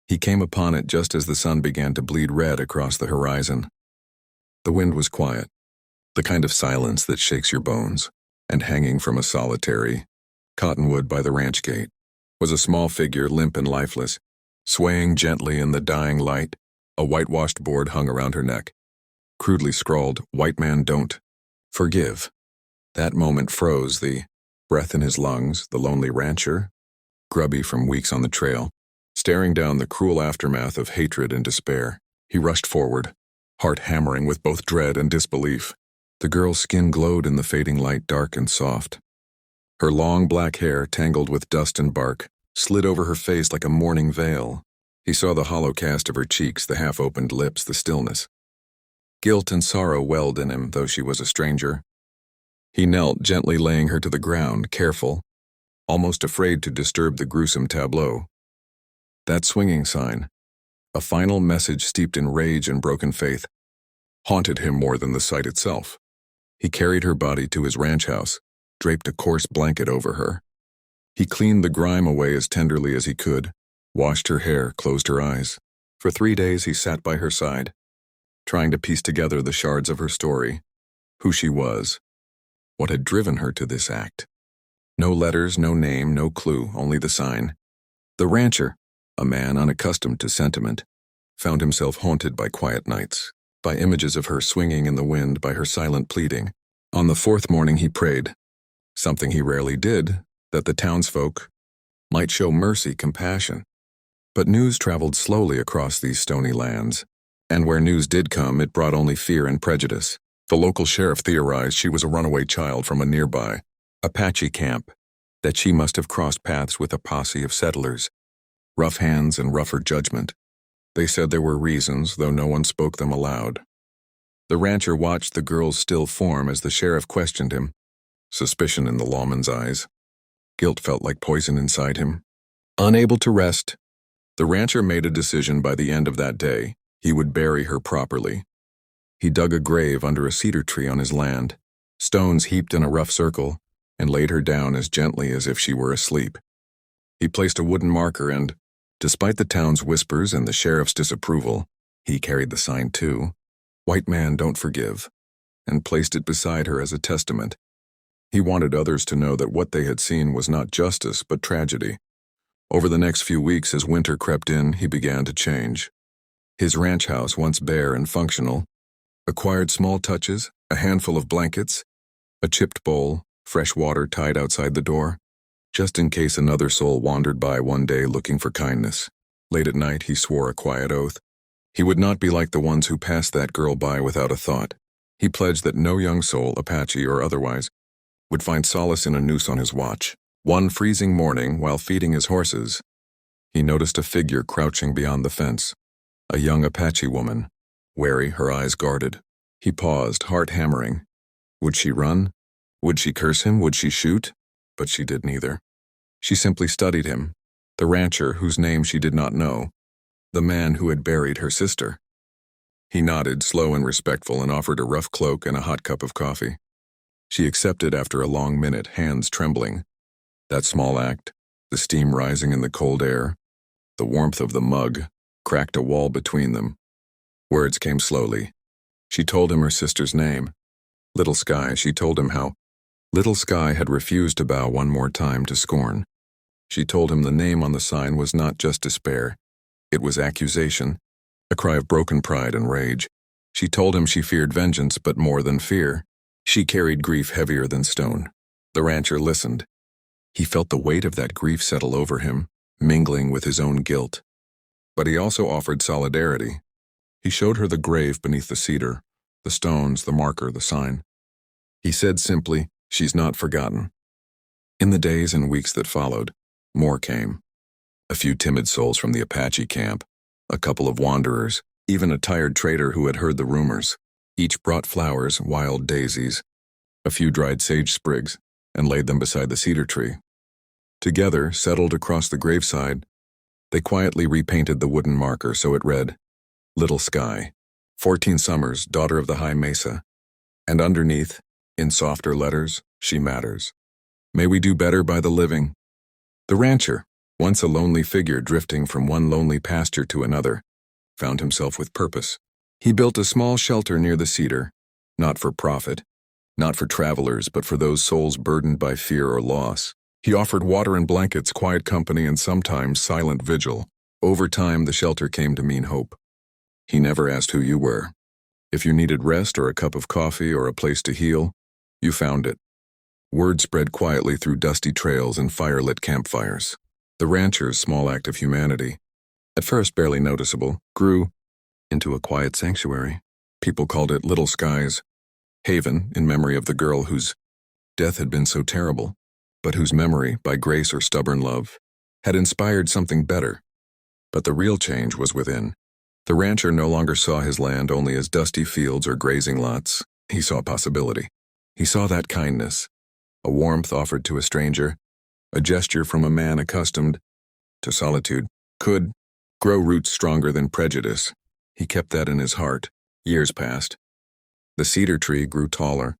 He came upon it just as the sun began to bleed red across the horizon. The wind was quiet, the kind of silence that shakes your bones, and hanging from a solitary cottonwood by the ranch gate was a small figure, limp and lifeless, swaying gently in the dying light. A whitewashed board hung around her neck, crudely scrawled, "White man don't forgive." That moment froze, the breath in his lungs, the lonely rancher, grubby from weeks on the trail, staring down the cruel aftermath of hatred and despair. He rushed forward, heart hammering with both dread and disbelief. The girl's skin glowed in the fading light, dark and soft. Her long black hair, tangled with dust and bark, slid over her face like a mourning veil. He saw the hollow cast of her cheeks, the half-opened lips, the stillness. Guilt and sorrow welled in him, though she was a stranger. He knelt, gently laying her to the ground, careful, almost afraid to disturb the gruesome tableau. That swinging sign, a final message steeped in rage and broken faith, haunted him more than the sight itself. He carried her body to his ranch house, draped a coarse blanket over her. He cleaned the grime away as tenderly as he could, washed her hair, closed her eyes. For 3 days he sat by her side, trying to piece together the shards of her story, who she was, what had driven her to this act. No letters, no name, no clue, only the sign. The rancher, a man unaccustomed to sentiment, found himself haunted by quiet nights, by images of her swinging in the wind, by her silent pleading. On the 4th morning he prayed, something he rarely did, that the townsfolk might show mercy, compassion. But news traveled slowly across these stony lands, and where news did come, it brought only fear and prejudice. The local sheriff theorized she was a runaway child from a nearby Apache camp, that she must have crossed paths with a posse of settlers, rough hands and rougher judgment. They said there were reasons, though no one spoke them aloud. The rancher watched the girl's still form as the sheriff questioned him, suspicion in the lawman's eyes. Guilt felt like poison inside him. Unable to rest, the rancher made a decision. By the end of that day, he would bury her properly. He dug a grave under a cedar tree on his land, stones heaped in a rough circle, and laid her down as gently as if she were asleep. He placed a wooden marker and, despite the town's whispers and the sheriff's disapproval, he carried the sign too, "White man don't forgive," and placed it beside her as a testament. He wanted others to know that what they had seen was not justice but tragedy. Over the next few weeks, as winter crept in, he began to change. His ranch house, once bare and functional, acquired small touches, a handful of blankets, a chipped bowl, fresh water tied outside the door, just in case another soul wandered by one day looking for kindness. Late at night, he swore a quiet oath. He would not be like the ones who passed that girl by without a thought. He pledged that no young soul, Apache or otherwise, would find solace in a noose on his watch. One freezing morning, while feeding his horses, he noticed a figure crouching beyond the fence, a young Apache woman, wary, her eyes guarded. He paused, heart hammering. Would she run? Would she curse him? Would she shoot? But she did neither. She simply studied him, the rancher whose name she did not know, the man who had buried her sister. He nodded, slow and respectful, and offered a rough cloak and a hot cup of coffee. She accepted after a long minute, hands trembling. That small act, the steam rising in the cold air, the warmth of the mug, cracked a wall between them. Words came slowly. She told him her sister's name. Little Sky. She told him how Little Sky had refused to bow one more time to scorn. She told him the name on the sign was not just despair. It was accusation, a cry of broken pride and rage. She told him she feared vengeance, but more than fear, she carried grief heavier than stone. The rancher listened. He felt the weight of that grief settle over him, mingling with his own guilt. But he also offered solidarity. He showed her the grave beneath the cedar, the stones, the marker, the sign. He said simply, "She's not forgotten." In the days and weeks that followed, more came. A few timid souls from the Apache camp, a couple of wanderers, even a tired trader who had heard the rumors. Each brought flowers, wild daisies, a few dried sage sprigs, and laid them beside the cedar tree. Together, settled across the graveside, they quietly repainted the wooden marker so it read, "Little Sky, 14 summers, daughter of the high mesa," and underneath, in softer letters, "She matters. May we do better by the living." The rancher, Once a lonely figure drifting from one lonely pasture to another, found himself with purpose. He built a small shelter near the cedar, not for profit, not for travelers, but for those souls burdened by fear or loss. He offered water and blankets, quiet company, and sometimes silent vigil. Over time, the shelter came to mean hope. He never asked who you were. If you needed rest or a cup of coffee or a place to heal, you found it. Word spread quietly through dusty trails and fire-lit campfires. The rancher's small act of humanity, at first barely noticeable, grew into a quiet sanctuary. People called it Little Sky's haven in memory of the girl whose death had been so terrible, but whose memory, by grace or stubborn love, had inspired something better. But the real change was within. The rancher no longer saw his land only as dusty fields or grazing lots. He saw possibility. He saw that kindness, a warmth offered to a stranger, a gesture from a man accustomed to solitude, could grow roots stronger than prejudice. He kept that in his heart. Years passed. The cedar tree grew taller.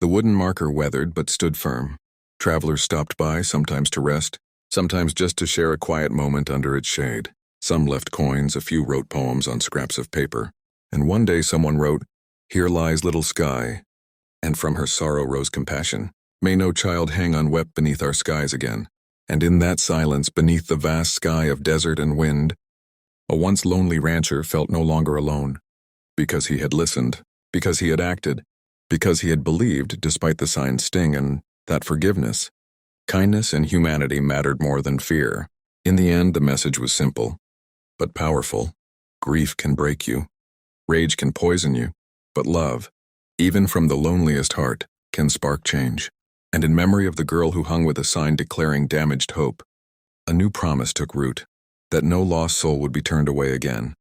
The wooden marker weathered but stood firm. Travelers stopped by, sometimes to rest, sometimes just to share a quiet moment under its shade. Some left coins, a few wrote poems on scraps of paper. And one day someone wrote, "Here lies Little Sky," and from her sorrow rose compassion. May no child hang unwept beneath our skies again. And in that silence, beneath the vast sky of desert and wind, a once lonely rancher felt no longer alone. Because he had listened, because he had acted, because he had believed despite the sign's sting, and that forgiveness, kindness, and humanity mattered more than fear. In the end, the message was simple, but powerful. Grief can break you. Rage can poison you. But love, even from the loneliest heart, can spark change. And in memory of the girl who hung with a sign declaring damaged hope, a new promise took root, that no lost soul would be turned away again.